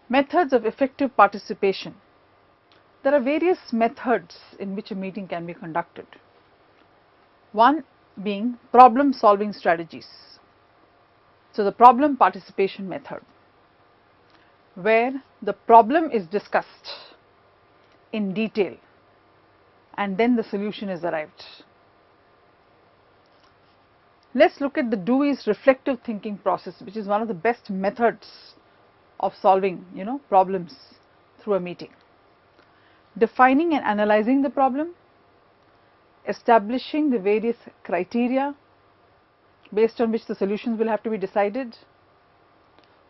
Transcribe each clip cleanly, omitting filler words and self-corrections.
Methods of effective participation. There are various methods in which a meeting can be conducted. One being problem solving strategies. So, the problem participation method, where the problem is discussed in detail and then the solution is arrived. Let's look at the Dewey's reflective thinking process, which is one of the best methods of solving problems through a meeting. Defining and analyzing the problem, establishing the various criteria based on which the solutions will have to be decided,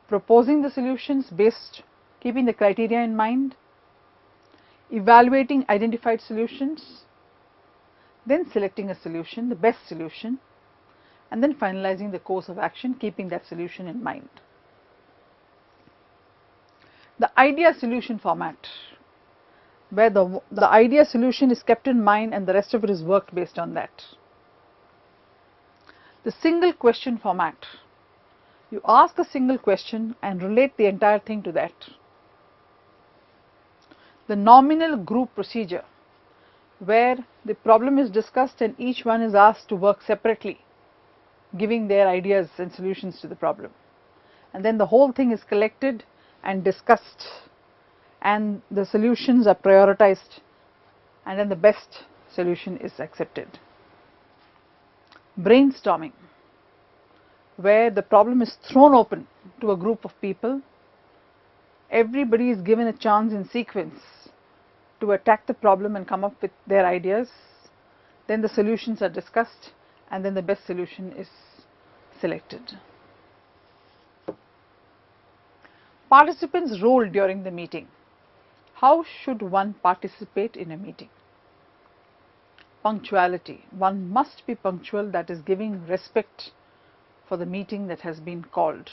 proposing the solutions based keeping the criteria in mind, evaluating identified solutions, then selecting a solution, the best solution, and then finalizing the course of action keeping that solution in mind. The idea solution format, where the idea solution is kept in mind and the rest of it is worked based on that. The single question format, you ask a single question and relate the entire thing to that. The nominal group procedure, where the problem is discussed and each one is asked to work separately, giving their ideas and solutions to the problem, and then the whole thing is collected and discussed and the solutions are prioritized and then the best solution is accepted. Brainstorming, where the problem is thrown open to a group of people, everybody is given a chance in sequence to attack the problem and come up with their ideas, then the solutions are discussed and then the best solution is selected. Participants' role during the meeting. How should one participate in a meeting? Punctuality. One must be punctual, that is giving respect for the meeting that has been called.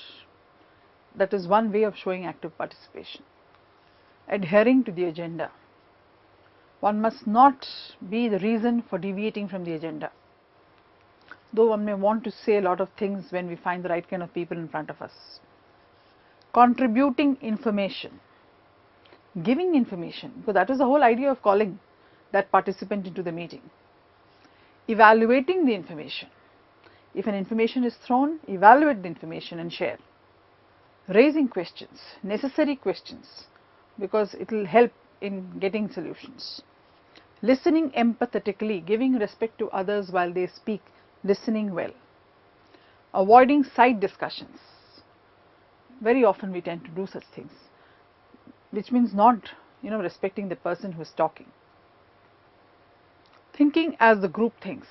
That is one way of showing active participation. Adhering to the agenda. One must not be the reason for deviating from the agenda. Though one may want to say a lot of things when we find the right kind of people in front of us. Contributing information, giving information, because that is the whole idea of calling that participant into the meeting. Evaluating the information. If an information is thrown, evaluate the information and share. Raising questions, necessary questions, because it will help in getting solutions. Listening empathetically, giving respect to others while they speak, listening well. Avoiding side discussions. Very often we tend to do such things, which means not respecting the person who is talking. Thinking as the group thinks,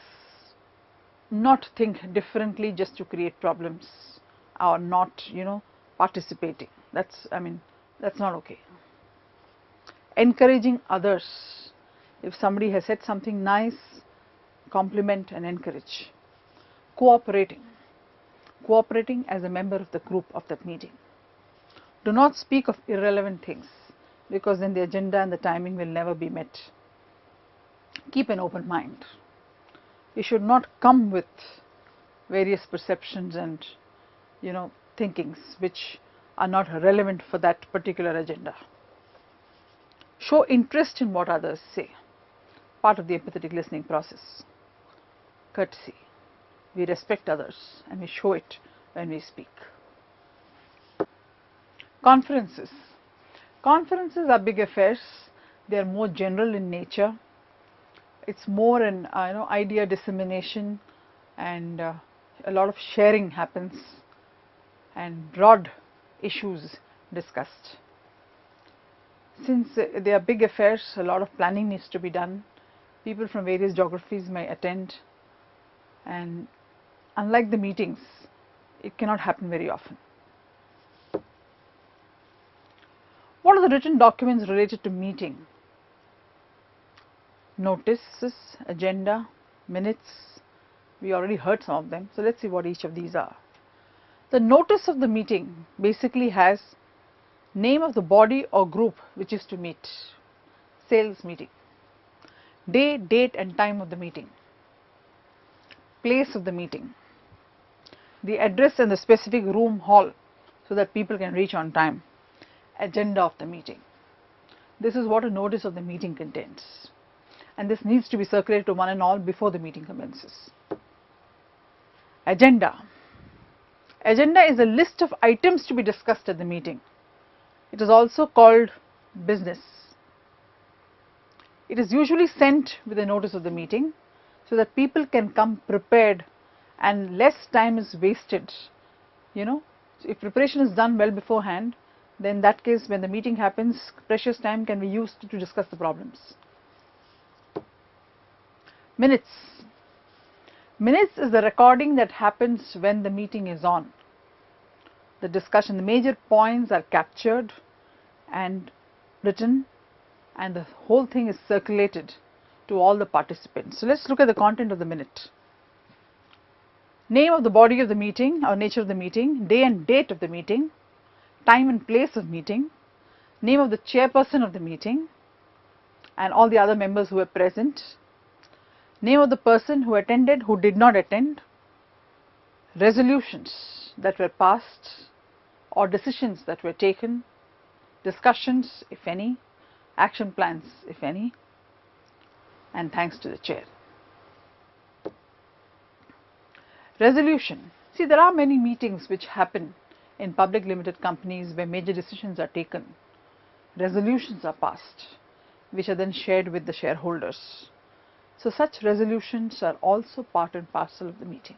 not think differently just to create problems or not participating. That's not okay. Encouraging others. If somebody has said something nice, compliment and encourage. Cooperating as a member of the group of that meeting. Do not speak of irrelevant things, because then the agenda and the timing will never be met. Keep an open mind. You should not come with various perceptions and thinkings which are not relevant for that particular agenda. Show interest in what others say, part of the empathetic listening process. Courtesy. We respect others and we show it when we speak. Conferences. Conferences are big affairs. They are more general in nature. It's more an idea dissemination, and a lot of sharing happens and broad issues discussed. Since they are big affairs, a lot of planning needs to be done. People from various geographies may attend, and unlike the meetings, it cannot happen very often. What are the written documents related to meeting? Notices, agenda, minutes. We already heard some of them, so let's see what each of these are. The notice of the meeting basically has name of the body or group which is to meet, sales meeting, day, date and time of the meeting, place of the meeting, the address and the specific room, hall, so that people can reach on time, agenda of the meeting. This is what a notice of the meeting contains, and this needs to be circulated to one and all before the meeting commences. Agenda. Agenda is a list of items to be discussed at the meeting. It is also called business. It is usually sent with a notice of the meeting so that people can come prepared and less time is wasted. So if preparation is done well beforehand, then in that case when the meeting happens, precious time can be used to discuss the problems. Minutes. Minutes is the recording that happens when the meeting is on. The discussion, the major points are captured and written, and the whole thing is circulated to all the participants. So let's look at the content of the minute. Name of the body of the meeting or nature of the meeting, day and date of the meeting, time and place of meeting, name of the chairperson of the meeting and all the other members who were present, name of the person who attended, who did not attend, resolutions that were passed or decisions that were taken, discussions if any, action plans if any, and thanks to the chair. Resolution. See, there are many meetings which happen in public limited companies where major decisions are taken. Resolutions are passed, which are then shared with the shareholders. So such resolutions are also part and parcel of the meeting.